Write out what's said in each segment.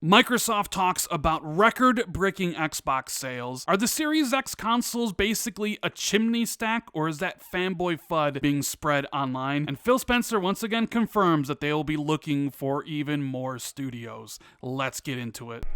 Microsoft talks about record-breaking Xbox sales. Are the Series X consoles basically a chimney stack, or is that fanboy FUD being spread online? And Phil Spencer once again confirms that they will be looking for even more studios. Let's get into it.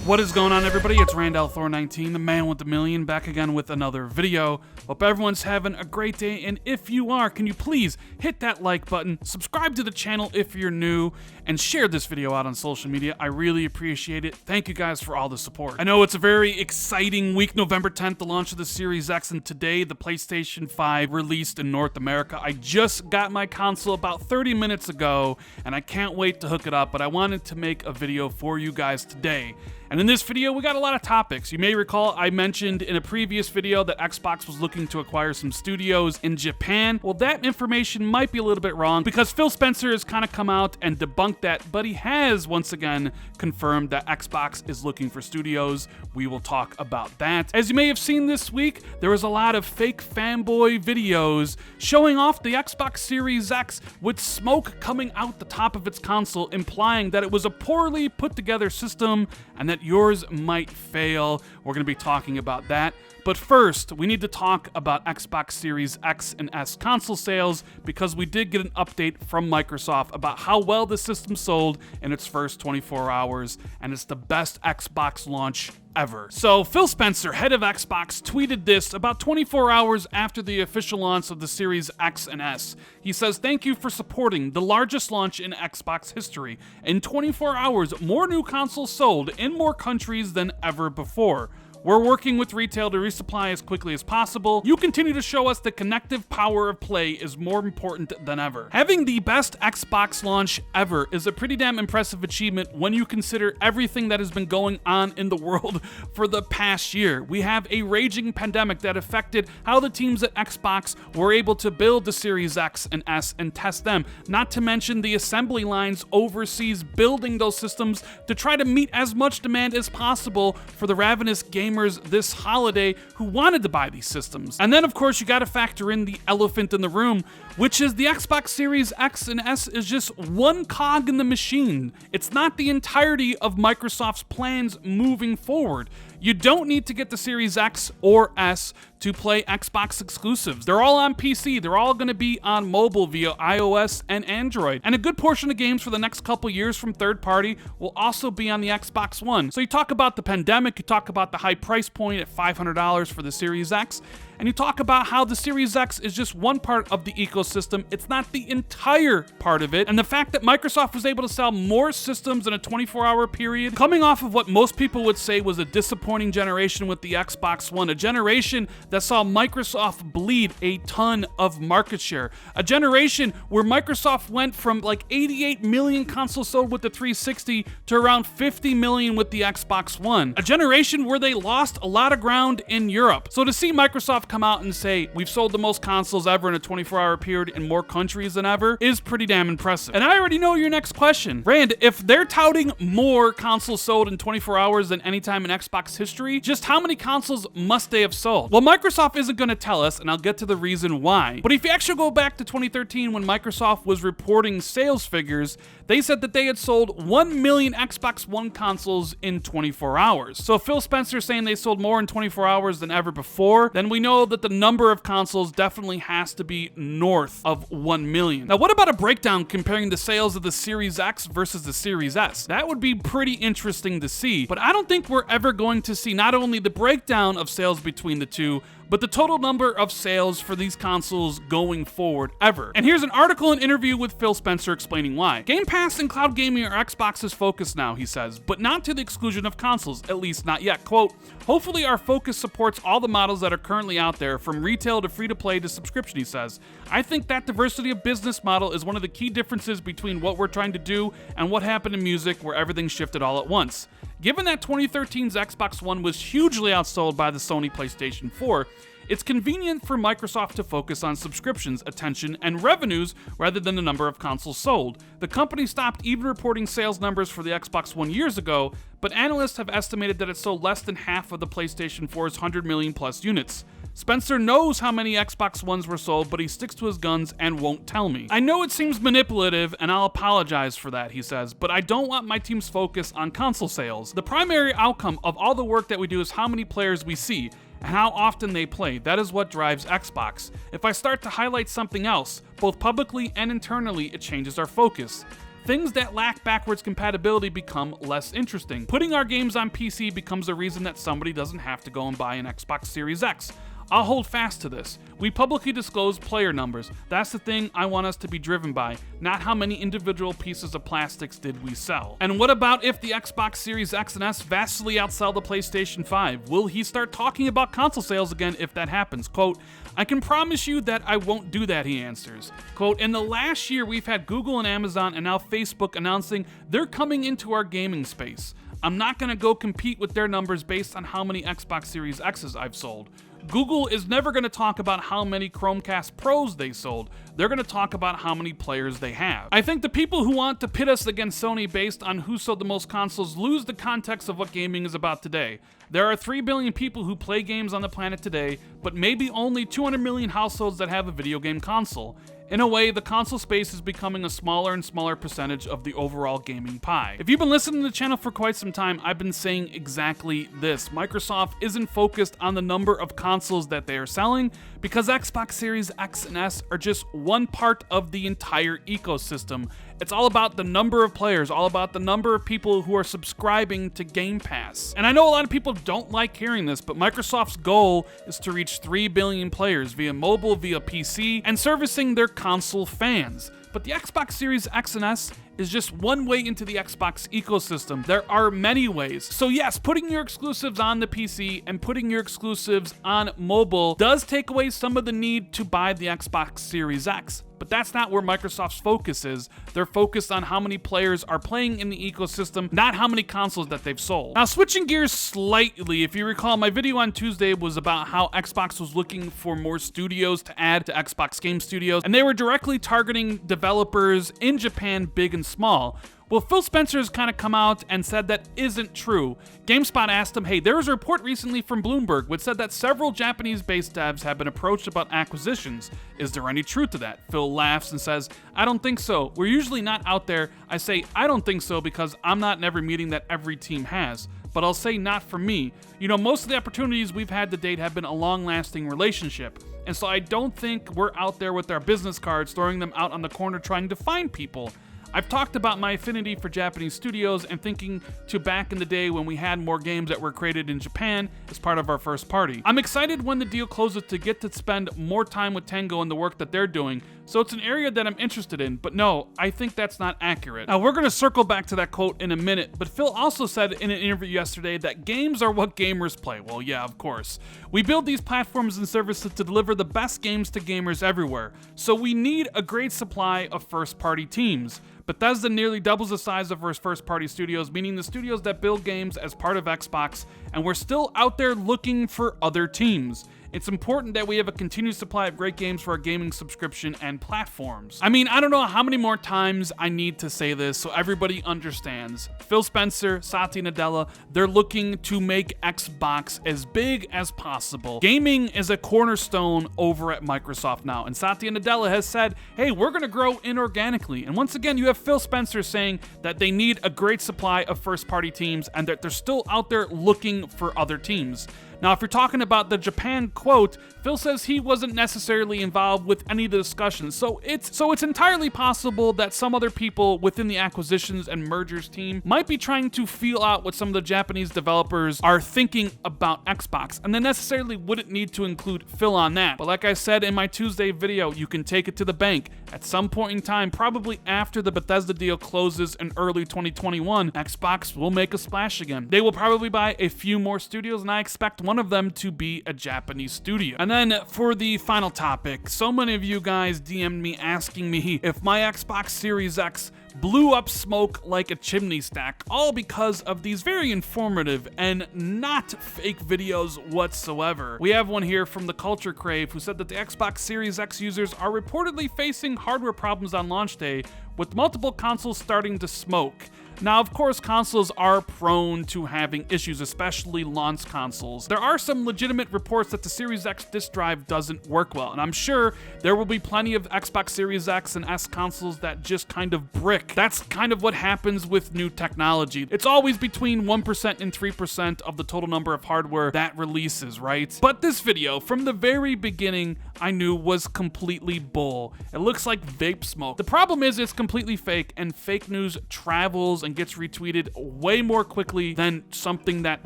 What is going on, everybody? It's Randall Thor 19, the man with the million, back again with another video. Hope everyone's having a great day, and if you are, can you please hit that like button, subscribe to the channel if you're new, and share this video out on social media. I really appreciate it. Thank you guys for all the support. I know it's a very exciting week, November 10th, the launch of the Series X, and today the PlayStation 5 released in North America. I just got my console about 30 minutes ago, and I can't wait to hook it up, but I wanted to make a video for you guys today. And in this video, we got a lot of topics. You may recall I mentioned in a previous video that Xbox was looking to acquire some studios in Japan. Well, that information might be a little bit wrong because Phil Spencer has kind of come out and debunked that, but he has once again confirmed that Xbox is looking for studios. We will talk about that. As you may have seen this week, there was a lot of fake fanboy videos showing off the Xbox Series X with smoke coming out the top of its console, implying that it was a poorly put together system and that yours might fail. We're going to be talking about that. But first, we need to talk about Xbox Series X and S console sales because we did get an update from Microsoft about how well the system sold in its first 24 hours, and it's the best Xbox launch ever. So Phil Spencer, head of Xbox, tweeted this about 24 hours after the official launch of the Series X and S. He says, "Thank you for supporting the largest launch in Xbox history. In 24 hours, more new consoles sold in more countries than ever before. We're working with retail to resupply as quickly as possible. You continue to show us the connective power of play is more important than ever." Having the best Xbox launch ever is a pretty damn impressive achievement when you consider everything that has been going on in the world for the past year. We have a raging pandemic that affected how the teams at Xbox were able to build the Series X and S and test them, not to mention the assembly lines overseas building those systems to try to meet as much demand as possible for the ravenous gamers this holiday who wanted to buy these systems. And then of course you got to factor in the elephant in the room, which is the Xbox Series X and S is just one cog in the machine. It's not the entirety of Microsoft's plans moving forward. You don't need to get the Series X or S to play Xbox exclusives. They're all on PC. They're all going to be on mobile via iOS and Android. And a good portion of games for the next couple years from third party will also be on the Xbox One. So you talk about the pandemic, you talk about the high price point at $500 for the Series X, and you talk about how the Series X is just one part of the ecosystem. It's not the entire part of it. And the fact that Microsoft was able to sell more systems in a 24-hour period, coming off of what most people would say was a disappointing generation with the Xbox One, a generation that saw Microsoft bleed a ton of market share, a generation where Microsoft went from like 88 million consoles sold with the 360 to around 50 million with the Xbox One, a generation where they lost a lot of ground in Europe. So to see Microsoft come out and say we've sold the most consoles ever in a 24-hour period in more countries than ever is pretty damn impressive. And I already know your next question. Rand, if they're touting more consoles sold in 24 hours than any time in Xbox history, just how many consoles must they have sold? Well, Microsoft isn't going to tell us, and I'll get to the reason why. But if you actually go back to 2013 when Microsoft was reporting sales figures, they said that they had sold 1 million Xbox One consoles in 24 hours. So if Phil Spencer saying they sold more in 24 hours than ever before, then we know that the number of consoles definitely has to be north of 1 million. Now, what about a breakdown comparing the sales of the Series X versus the Series S? That would be pretty interesting to see, but I don't think we're ever going to see not only the breakdown of sales between the two, but the total number of sales for these consoles going forward ever. And here's an article and interview with Phil Spencer explaining why. Game Pass and cloud gaming are Xbox's focus now, he says, but not to the exclusion of consoles, at least not yet. Quote, "Hopefully our focus supports all the models that are currently out there, from retail to free-to-play to subscription," he says. "I think that diversity of business model is one of the key differences between what we're trying to do and what happened in music, where everything shifted all at once. Given that 2013's Xbox One was hugely outsold by the Sony PlayStation 4, It's convenient for Microsoft to focus on subscriptions, attention, and revenues rather than the number of consoles sold. The company stopped even reporting sales numbers for the Xbox One years ago, but analysts have estimated that it sold less than half of the PlayStation 4's 100 million plus units. Spencer knows how many Xbox Ones were sold, but he sticks to his guns and won't tell me. I know it seems manipulative, and I'll apologize for that, he says, but I don't want my team's focus on console sales. The primary outcome of all the work that we do is how many players we see, and how often they play. That is what drives Xbox. If I start to highlight something else, both publicly and internally, it changes our focus. Things that lack backwards compatibility become less interesting. Putting our games on PC becomes a reason that somebody doesn't have to go and buy an Xbox Series X. I'll hold fast to this. We publicly disclose player numbers. That's the thing I want us to be driven by, not how many individual pieces of plastics did we sell. And what about if the Xbox Series X and S vastly outsell the PlayStation 5? Will he start talking about console sales again if that happens? Quote, I can promise you that I won't do that, he answers. Quote, in the last year we've had Google and Amazon and now Facebook announcing they're coming into our gaming space. I'm not gonna go compete with their numbers based on how many Xbox Series X's I've sold. Google is never going to talk about how many Chromecast Pros they sold. They're going to talk about how many players they have. I think the people who want to pit us against Sony based on who sold the most consoles lose the context of what gaming is about today. There are 3 billion people who play games on the planet today, but maybe only 200 million households that have a video game console. In a way, the console space is becoming a smaller and smaller percentage of the overall gaming pie. If you've been listening to the channel for quite some time, I've been saying exactly this. Microsoft isn't focused on the number of consoles that they are selling, because Xbox Series X and S are just one part of the entire ecosystem. It's all about the number of players, all about the number of people who are subscribing to Game Pass. And I know a lot of people don't like hearing this, but Microsoft's goal is to reach 3 billion players via mobile, via PC, and servicing their console fans. But the Xbox Series X and S is just one way into the Xbox ecosystem. There are many ways. So yes, putting your exclusives on the PC and putting your exclusives on mobile does take away some of the need to buy the Xbox Series X. But that's not where Microsoft's focus is. They're focused on how many players are playing in the ecosystem, not how many consoles that they've sold. Now, switching gears slightly, if you recall, my video on Tuesday was about how Xbox was looking for more studios to add to Xbox Game Studios, and they were directly targeting developers in Japan, big and small. Well, Phil Spencer has kind of come out and said that isn't true. GameSpot asked him, hey, there was a report recently from Bloomberg which said that several Japanese-based devs have been approached about acquisitions. Is there any truth to that? Phil laughs and says, I don't think so. We're usually not out there. I say, I don't think so because I'm not in every meeting that every team has. But I'll say not for me. You know, most of the opportunities we've had to date have been a long-lasting relationship. And so I don't think we're out there with our business cards, throwing them out on the corner trying to find people. I've talked about my affinity for Japanese studios and thinking to back in the day when we had more games that were created in Japan as part of our first party. I'm excited when the deal closes to get to spend more time with Tango and the work that they're doing, so it's an area that I'm interested in, but no, I think that's not accurate. Now, we're going to circle back to that quote in a minute, but Phil also said in an interview yesterday that games are what gamers play. Well, yeah, of course. We build these platforms and services to deliver the best games to gamers everywhere, so we need a great supply of first-party teams. Bethesda nearly doubles the size of our first-party studios, meaning the studios that build games as part of Xbox, and we're still out there looking for other teams. It's important that we have a continued supply of great games for our gaming subscription and platforms. I mean, I don't know how many more times I need to say this so everybody understands. Phil Spencer, Satya Nadella, they're looking to make Xbox as big as possible. Gaming is a cornerstone over at Microsoft now, and Satya Nadella has said, hey, we're going to grow inorganically. And once again, you have Phil Spencer saying that they need a great supply of first-party teams and that they're still out there looking for other teams. Now, if you're talking about the Japan quote, Phil says he wasn't necessarily involved with any of the discussions, so it's entirely possible that some other people within the acquisitions and mergers team might be trying to feel out what some of the Japanese developers are thinking about Xbox, and they necessarily wouldn't need to include Phil on that. But like I said in my Tuesday video, you can take it to the bank. At some point in time, probably after the Bethesda deal closes in early 2021, Xbox will make a splash again. They will probably buy a few more studios, and I expect one of them to be a Japanese studio. And then for the final topic, so many of you guys DM'd me asking me if my Xbox Series X blew up smoke like a chimney stack, all because of these very informative and not fake videos whatsoever. We have one here from the Culture Crave, who said that the Xbox Series X users are reportedly facing hardware problems on launch day, with multiple consoles starting to smoke. Now, of course, consoles are prone to having issues, especially launch consoles. There are some legitimate reports that the Series X disk drive doesn't work well, and I'm sure there will be plenty of Xbox Series X and S consoles that just kind of brick. That's kind of what happens with new technology. It's always between 1% and 3% of the total number of hardware that releases, right? But this video, from the very beginning, I knew was completely bull. It looks like vape smoke. The problem is it's completely fake, and fake news travels and gets retweeted way more quickly than something that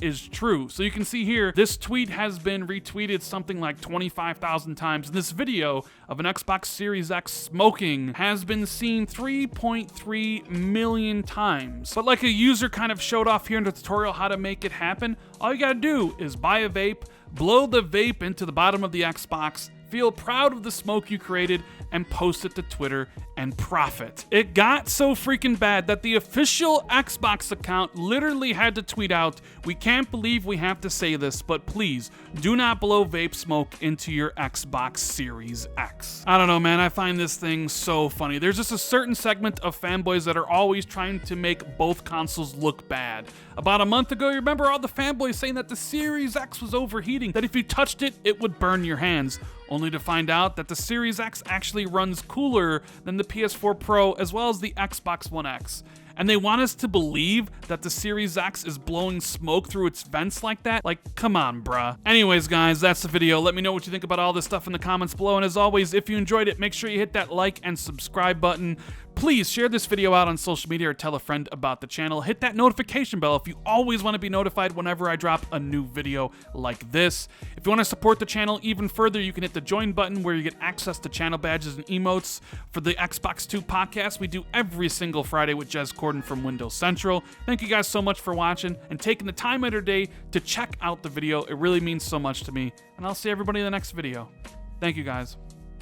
is true. So you can see here, this tweet has been retweeted something like 25,000 times. And this video of an Xbox Series X smoking has been seen 3.3 million times. But like a user kind of showed off here in the tutorial how to make it happen, all you gotta do is buy a vape, blow the vape into the bottom of the Xbox, feel proud of the smoke you created, and post it to Twitter and profit. It got so freaking bad that the official Xbox account literally had to tweet out, "We can't believe we have to say this, but please do not blow vape smoke into your Xbox Series X." I don't know, man, I find this thing so funny. There's just a certain segment of fanboys that are always trying to make both consoles look bad. About a month ago, you remember all the fanboys saying that the Series X was overheating, that if you touched it, it would burn your hands, only to find out that the Series X actually runs cooler than the PS4 Pro as well as the Xbox One X. And they want us to believe that the Series X is blowing smoke through its vents like that? Like, come on, bruh. Anyways, guys, that's the video. Let me know what you think about all this stuff in the comments below. And as always, if you enjoyed it, make sure you hit that like and subscribe button. Please share this video out on social media or tell a friend about the channel. Hit that notification bell if you always want to be notified whenever I drop a new video like this. If you want to support the channel even further, you can hit the join button where you get access to channel badges and emotes for the Xbox 2 podcast we do every single Friday with Jez Corden from Windows Central. Thank you guys so much for watching and taking the time out of your day to check out the video. It really means so much to me. And I'll see everybody in the next video. Thank you, guys.